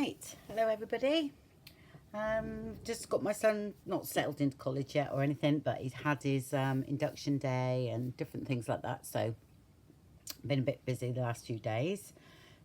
Right, hello everybody. Just got my son not settled into college yet or anything, but he's had his induction day and different things like that. So been a bit busy the last few days.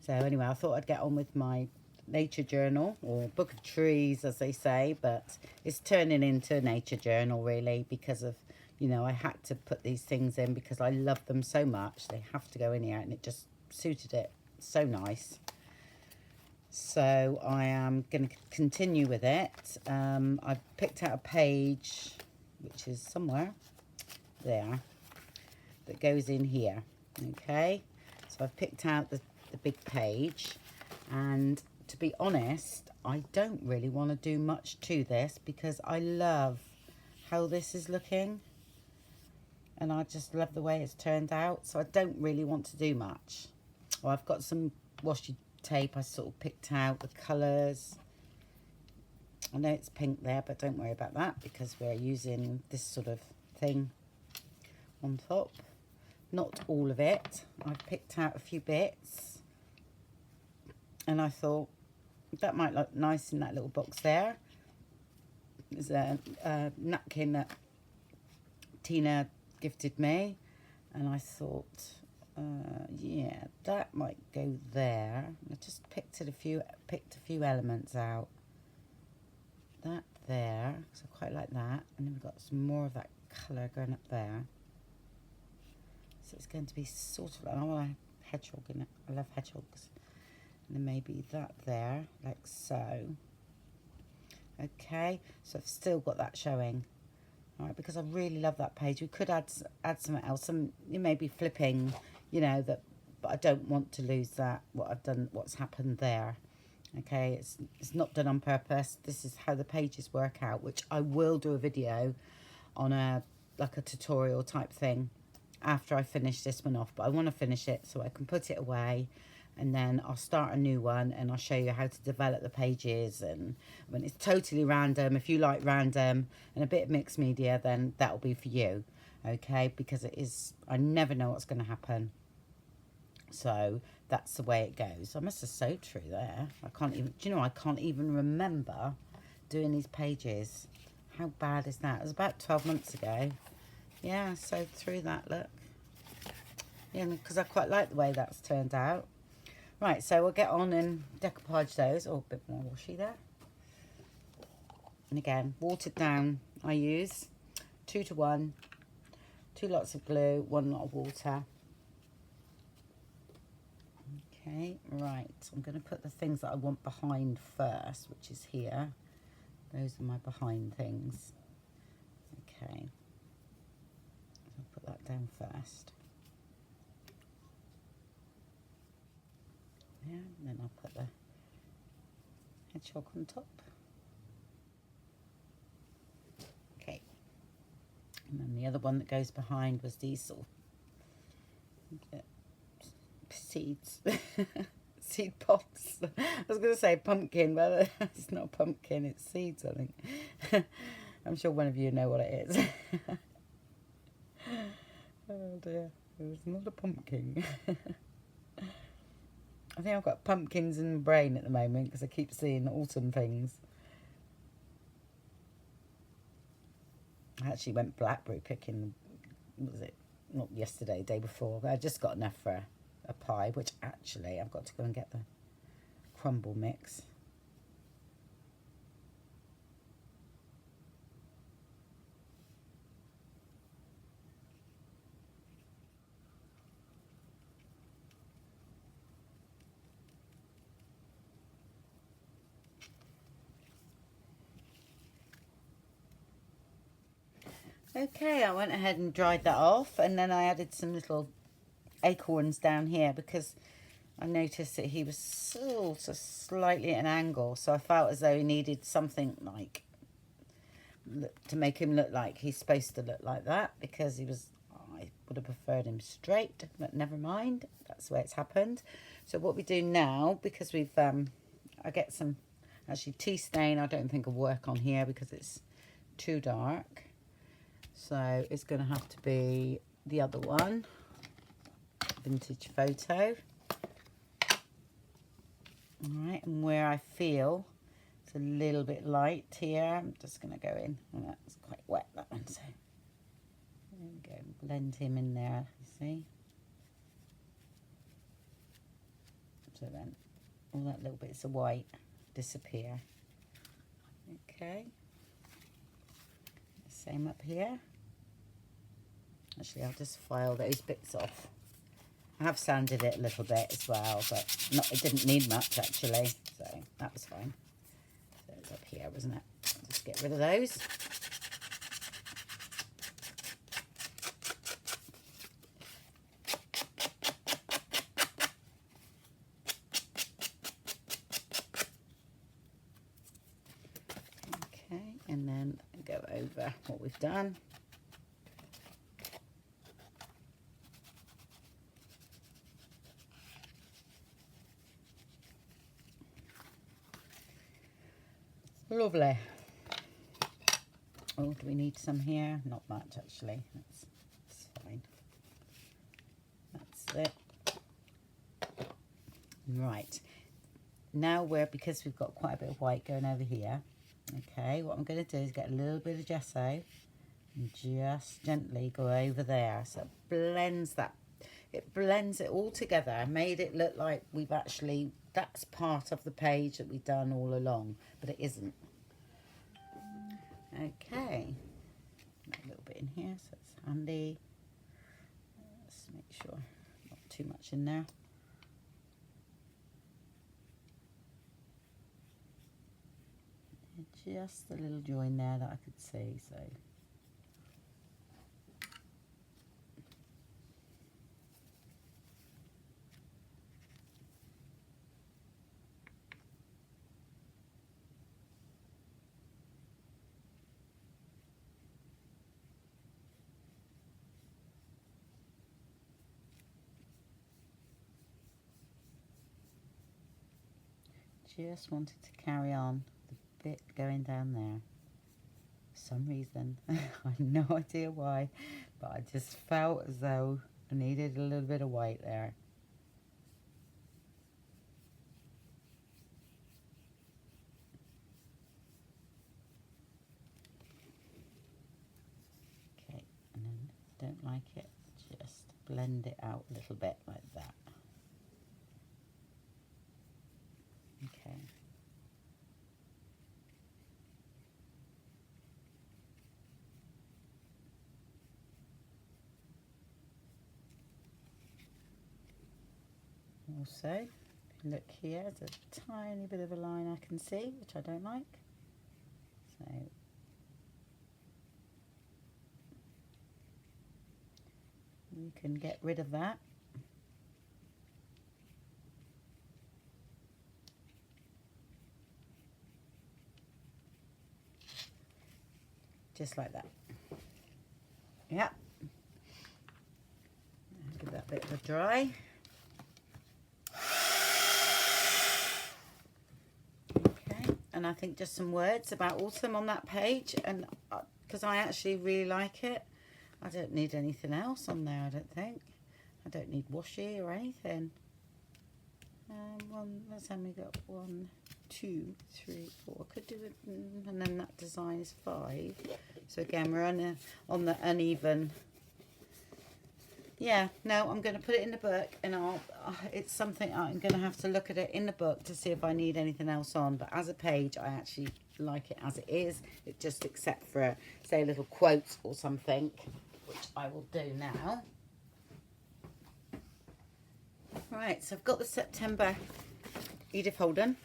So anyway, I thought I'd get on with my nature journal, or book of trees as they say, but it's turning into a nature journal really because of, you know, I had to put these things in because I love them so much. They have to go in here and it just suited it so nice. So I am going to continue with it. I've picked out a page, which is somewhere there, that goes in here. Okay, so I've picked out the big page, and to be honest, I don't really want to do much to this because I love how this is looking, and I just love the way it's turned out. So I don't really want to do much. Well, I've got some washi tape. I sort of picked out the colours. I know it's pink there, but don't worry about that because we're using this sort of thing on top. Not all of it. I've picked out a few bits and I thought that might look nice in that little box there. There's a napkin that Tina gifted me, and I thought yeah, that might go there. I just picked a few elements out. That there, so I quite like that, and then we've got some more of that colour going up there. So it's going to be sort of like, I want a hedgehog in it. I love hedgehogs. And then maybe that there, like so. Okay, so I've still got that showing. All right, because I really love that page. We could add something else. Some, you may be flipping, you know, that, but I don't want to lose that, what I've done, what's happened there. Okay, it's not done on purpose. This is how the pages work out, which I will do a video on, like a tutorial type thing after I finish this one off. But I want to finish it so I can put it away, and then I'll start a new one and I'll show you how to develop the pages. And when it's totally random, if you like random and a bit of mixed media, then that'll be for you. Okay, because it is, I never know what's going to happen. So that's the way it goes. I must have sewed through there. I can't even, do you know, I can't even remember doing these pages. How bad is that? It was about 12 months ago. Yeah, I sewed through that, look. Yeah, because I quite like the way that's turned out. Right, so we'll get on and decoupage those. Oh, a bit more washy there. And again, watered down. I use 2 to 1, 2 lots of glue, 1 lot of water. Okay, right. I'm going to put the things that I want behind first, which is here. Those are my behind things. Okay. I'll put that down first. Yeah, and then I'll put the hedgehog on top. Okay. And then the other one that goes behind was these sort of seeds. Seed pots. I was going to say pumpkin, but it's not a pumpkin, it's seeds, I think. I'm sure one of you know what it is. Oh dear, it was not a pumpkin. I think I've got pumpkins in my brain at the moment because I keep seeing autumn things. I actually went blackberry picking, what was it, not yesterday, day before. I just got enough for a pie, which actually I've got to go and get the crumble mix. Okay, I went ahead and dried that off, and then I added some little acorns down here because I noticed that he was sort of slightly at an angle, so I felt as though he needed something like to make him look like he's supposed to look like that, because he was, I would have preferred him straight, but never mind, that's the way it's happened. So what we do now, because we've I get some, actually tea stain I don't think will work on here because it's too dark, so it's going to have to be the other one, Vintage Photo. All right, and where I feel it's a little bit light here, I'm just going to go in. Oh, that's quite wet, that one. So there we go. Blend him in there, you see. So then all that little bits of white disappear. Okay. Same up here. Actually, I'll just file those bits off. I have sanded it a little bit as well, but it didn't need much actually, so that was fine. So it's up here, wasn't it? Just get rid of those. Okay, and then go over what we've done. Lovely. Oh, do we need some here? Not much actually. That's fine. That's it. Right. Now because we've got quite a bit of white going over here. Okay, what I'm going to do is get a little bit of gesso and just gently go over there. So it blends that. It blends it all together. I made it look like that's part of the page that we've done all along, but it isn't. Okay, a little bit in here, so it's handy. Let's make sure not too much in there. Just a little join there that I could see, so. Just wanted to carry on the bit going down there. For some reason, I have no idea why, but I just felt as though I needed a little bit of white there. Okay, and then don't like it, just blend it out a little bit like that. Okay. Also, if you look here, there's a tiny bit of a line I can see, which I don't like. So you can get rid of that. Just like that. Yep. Give that a bit of a dry. Okay, and I think just some words about autumn on that page, and because I actually really like it. I don't need anything else on there, I don't think. I don't need washi or anything. Let's have we got 1, 2, 3, 4. I could do it, and then that design is 5. So again, we're on the uneven. Yeah, no, I'm going to put it in the book, and it's something I'm going to have to look at it in the book to see if I need anything else on. But as a page, I actually like it as it is. It just except for, say, a little quote or something, which I will do now. Right, so I've got the September Edith Holden,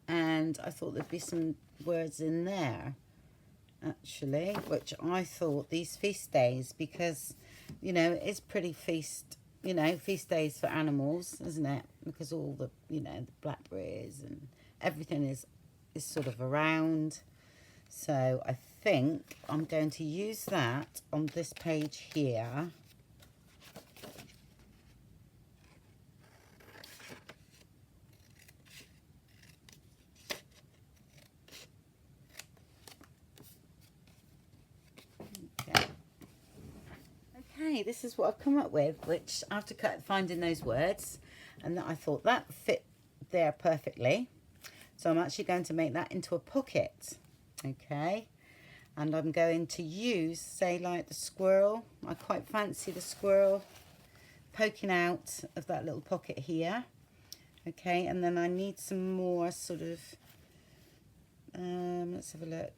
and I thought there'd be some words in there, actually, which I thought these feast days, because, you know, it's pretty feast, you know, feast days for animals, isn't it? Because all the, you know, the blackberries and everything is sort of around. So I think I'm going to use that on this page here. Okay, this is what I've come up with, which after finding those words, and that I thought that fit there perfectly. So I'm actually going to make that into a pocket. Okay. And I'm going to use, say, like the squirrel. I quite fancy the squirrel poking out of that little pocket here. Okay, and then I need some more sort of, let's have a look.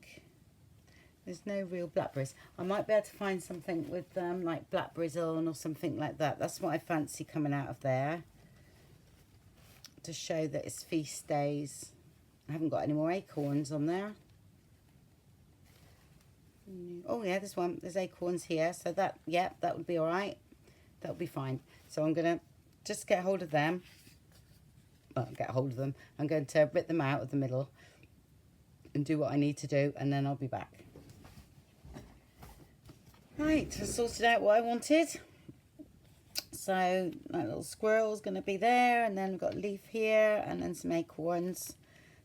There's no real blackberries. I might be able to find something with like blackberries on or something like that. That's what I fancy coming out of there, to show that it's feast days. I haven't got any more acorns on there. Oh yeah, there's one. There's acorns here. So that, yeah, that would be all right. That would be fine. So I'm going to just get hold of them. Well, get hold of them. I'm going to rip them out of the middle and do what I need to do, and then I'll be back. Right, I sorted out what I wanted. So that little squirrel's going to be there, and then we've got a leaf here, and then some acorns.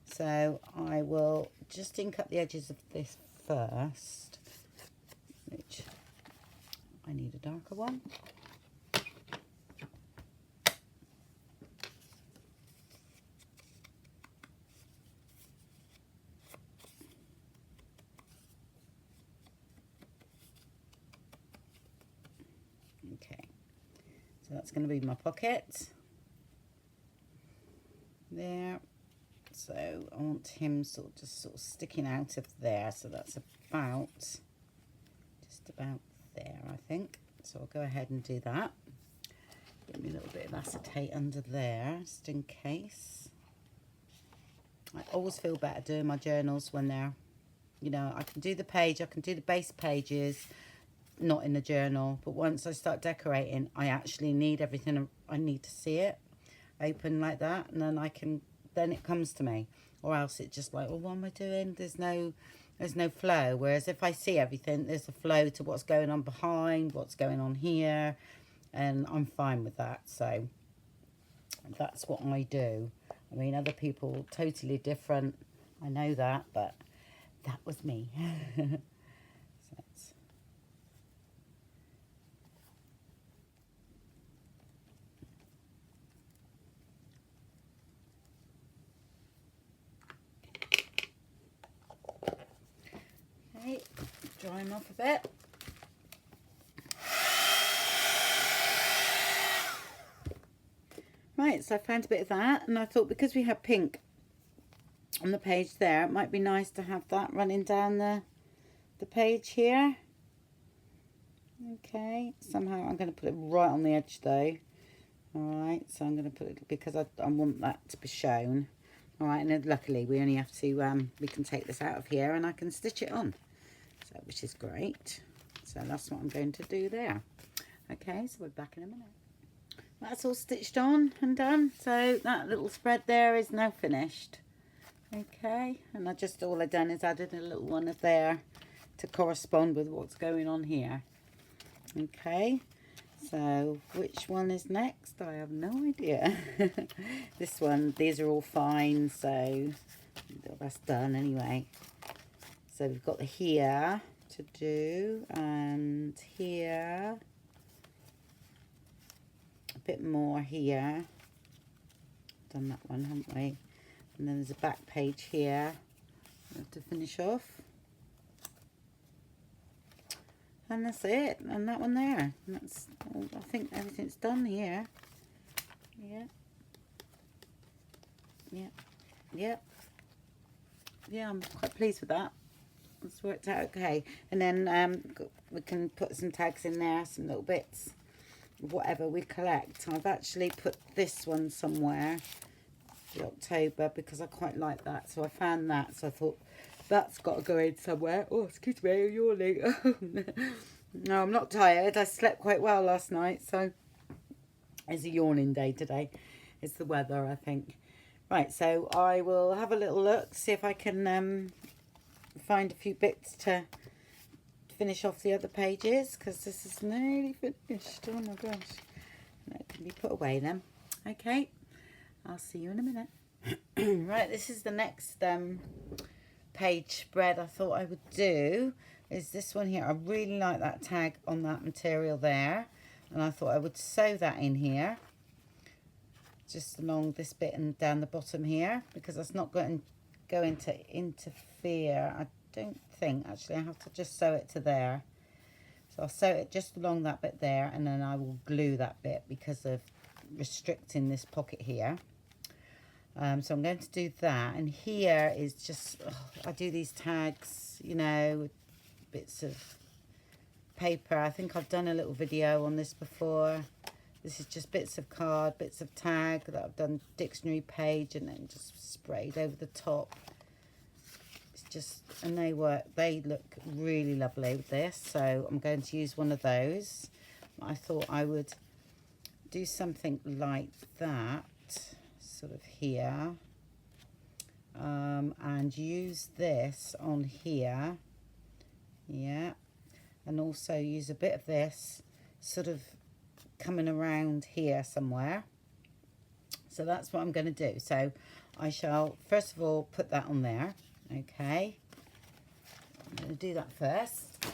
So I will just ink up the edges of this first, which I need a darker one. Okay, so that's going to be my pocket there. So I want him sort of sticking out of there. So that's about, just about there, I think. So I'll go ahead and do that. Get me a little bit of acetate under there, just in case. I always feel better doing my journals when they're, you know, I can do the page, I can do the base pages, not in the journal. But once I start decorating, I actually need everything. I need to see it open like that, and then I can, then it comes to me. Or else it's just like, oh, what am I doing? There's no flow. Whereas if I see everything, there's a flow to what's going on behind, what's going on here, and I'm fine with that. So that's what I do. I mean, other people totally different, I know that, but that was me. So that's, okay, dry them off a bit. Right, so I found a bit of that, and I thought because we have pink on the page there, it might be nice to have that running down the page here. Okay, somehow I'm going to put it right on the edge though. Alright, so I'm going to put it, because I want that to be shown. Alright, and then luckily we only have to, we can take this out of here and I can stitch it on. So, which is great. So that's what I'm going to do there. Okay, so we're back in a minute. That's all stitched on and done. So that little spread there is now finished. Okay, and all I've done is added a little one of there to correspond with what's going on here. Okay, so which one is next? I have no idea. This one, these are all fine, so that's done anyway. So we've got the here to do, and here, a bit more here. Done that one, haven't we? And then there's a back page here to finish off. And that's it, and that one there. And that's, I think everything's done here. Yeah. Yeah. Yep. Yeah, I'm quite pleased with that. It's worked out okay. And then we can put some tags in there, some little bits, whatever we collect. I've actually put this one somewhere, the October, because I quite like that. So I found that, so I thought that's got to go in somewhere. Oh, excuse me, I'm yawning. No, I'm not tired. I slept quite well last night, so it's a yawning day today. It's the weather, I think. Right, so I will have a little look, see if I can find a few bits to finish off the other pages, because this is nearly finished. Oh my gosh. That can be put away then. Okay, I'll see you in a minute. Right, this is the next page spread I thought I would do, is this one here. I really like that tag on that material there, and I thought I would sew that in here just along this bit and down the bottom here, because that's not going to interfere. I don't think, actually. I have to just sew it to there. So I'll sew it just along that bit there, and then I will glue that bit because of restricting this pocket here. So I'm going to do that, and here is just, I do these tags, you know, with bits of paper. I think I've done a little video on this before. This is just bits of card, bits of tag that I've done dictionary page and then just sprayed over the top. It's just, and they look really lovely with this, so I'm going to use one of those. I thought I would do something like that, sort of here, and use this on here, yeah, and also use a bit of this sort of coming around here somewhere. So that's what I'm going to do. So I shall first of all put that on there. Okay, I'm going to do that first,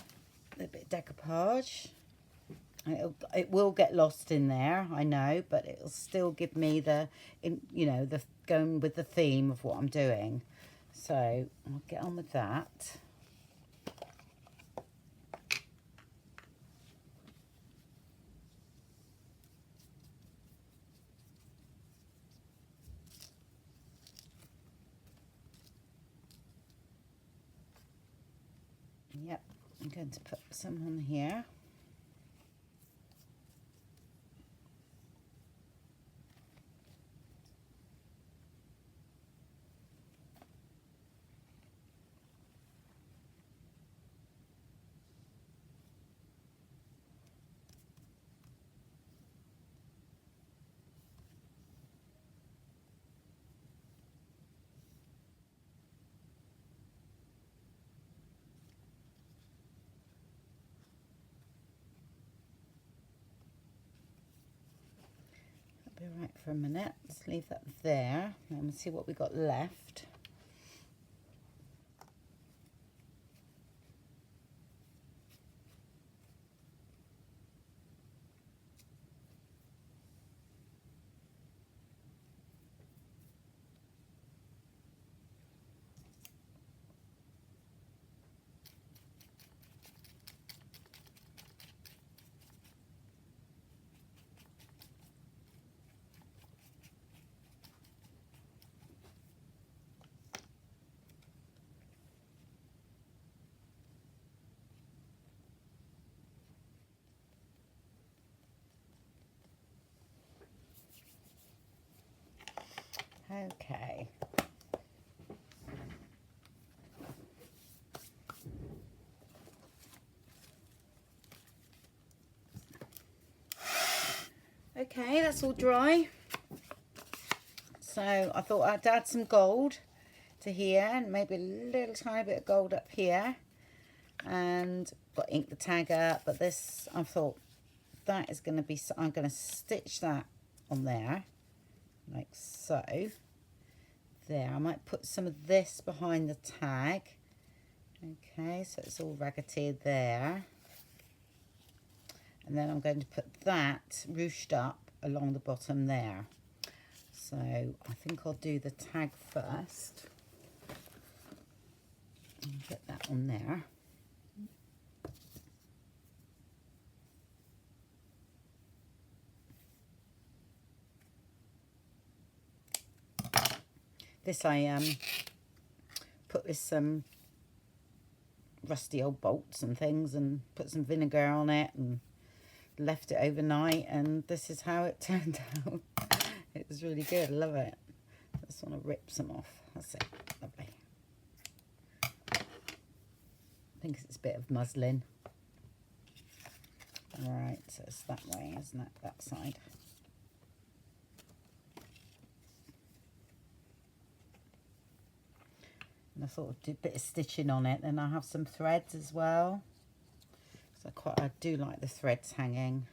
a bit of decoupage. It will get lost in there, I know, but it'll still give me the, you know, the going with the theme of what I'm doing. So I'll get on with that. Yep, I'm going to put some on here. Be right for a minute. Let's leave that there. Let me see what we got left. Okay. Okay, that's all dry. So I thought I'd add some gold to here and maybe a little tiny bit of gold up here. And got ink the tag up, but this, I thought that is going to be, I'm going to stitch that on there like so. There, I might put some of this behind the tag. Okay, so it's all raggeted there. And then I'm going to put that ruched up along the bottom there. So I think I'll do the tag first. And get that on there. This I put with some rusty old bolts and things and put some vinegar on it and left it overnight, and this is how it turned out. It was really good. I love it. I just want to rip some off. That's it. Lovely. I think it's a bit of muslin. Alright, so it's that way, isn't it? That side. And I thought I'd do a bit of stitching on it. Then I have some threads as well. So I do like the threads hanging.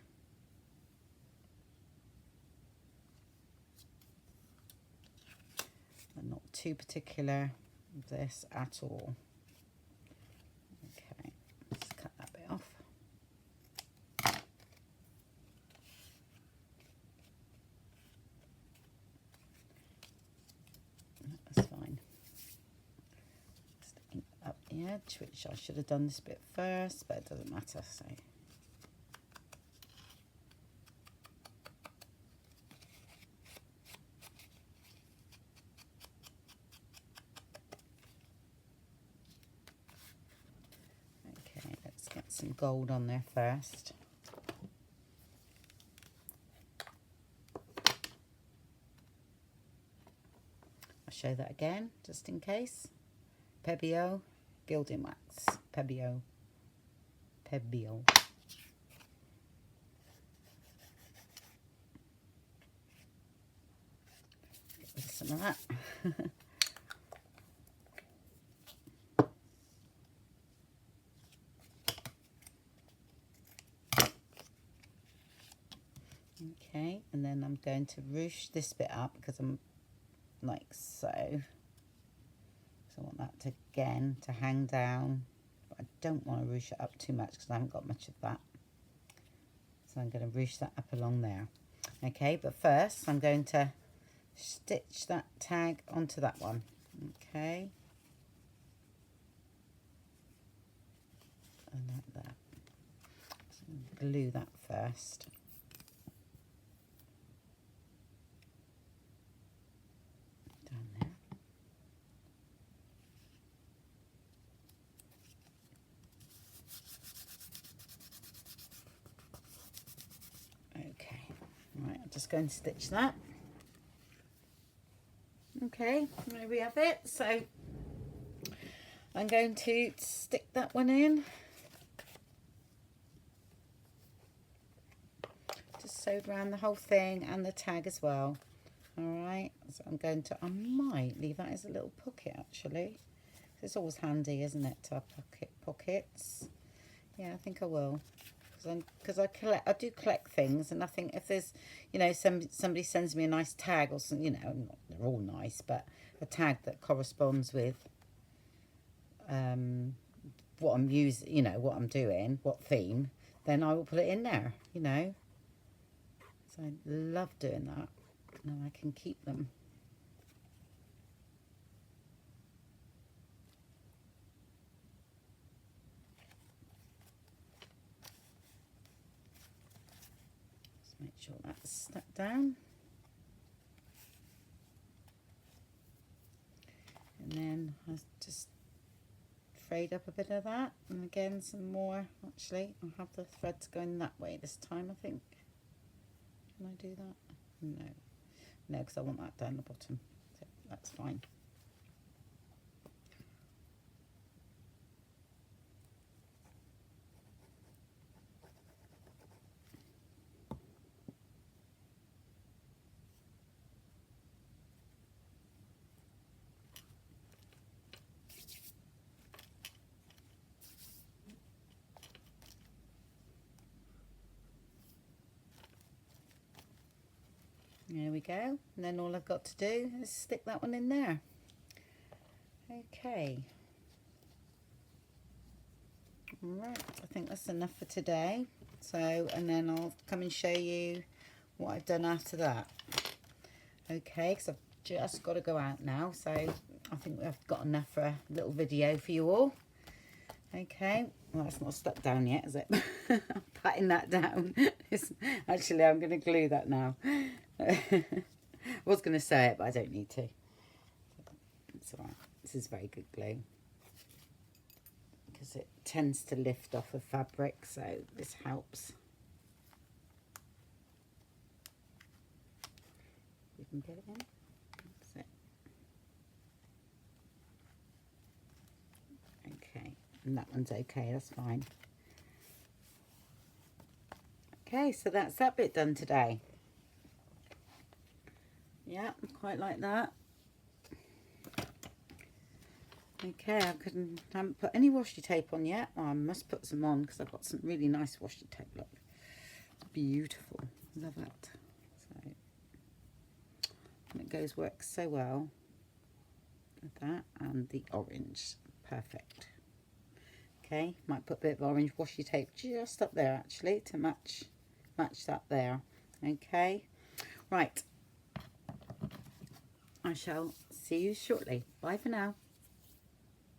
I'm not too particular with this at all. Okay, let's cut that bit off. edge, which I should have done this bit first, but it doesn't matter. So okay, let's get some gold on there first. I'll show that again just in case. Pebeo gilding wax. Pebeo. Pebeo. Get rid of some of that. Okay, and then I'm going to ruche this bit up because I'm like so. So I want that to, again, to hang down. But I don't want to ruche it up too much because I haven't got much of that. So I'm going to ruche that up along there. Okay, but first I'm going to stitch that tag onto that one. Okay. And like that. So I'm going to glue that first. Right, I'm just going to stitch that. Okay, there we have it. So I'm going to stick that one in. Just sewed around the whole thing and the tag as well. Alright, so I'm going to, I might leave that as a little pocket actually. It's always handy, isn't it, to have pockets. Yeah, I think I will. Because I do collect things, and I think if there's, you know, somebody sends me a nice tag or something, you know, they're all nice, but a tag that corresponds with what I'm using, you know, what I'm doing, what theme, then I will put it in there, you know. So I love doing that. Now I can keep them. Make sure that's stuck down. And then I just frayed up a bit of that. And again, some more. Actually, I'll have the threads going that way this time, I think. Can I do that? No. No, because I want that down the bottom. So that's fine. There we go. And then all I've got to do is stick that one in there. Okay. Right, I think that's enough for today. So, and then I'll come and show you what I've done after that. Okay, because I've just got to go out now. So I think I've got enough for a little video for you all. Okay, well, it's not stuck down yet, is it? I'm patting that down. Actually, I'm going to glue that now. I was going to sew it, but I don't need to. It's all right. This is very good glue because it tends to lift off the fabric, so this helps. You can get it in. That's it. Okay, and that one's okay. That's fine. Okay, so that's that bit done today. Yeah, quite like that. Okay, I haven't put any washi tape on yet. Oh, I must put some on because I've got some really nice washi tape. Look, beautiful. Love it. So, and it works so well with that and the orange. Perfect. Okay, might put a bit of orange washi tape just up there actually to match that there. Okay, right. I shall see you shortly. Bye for now.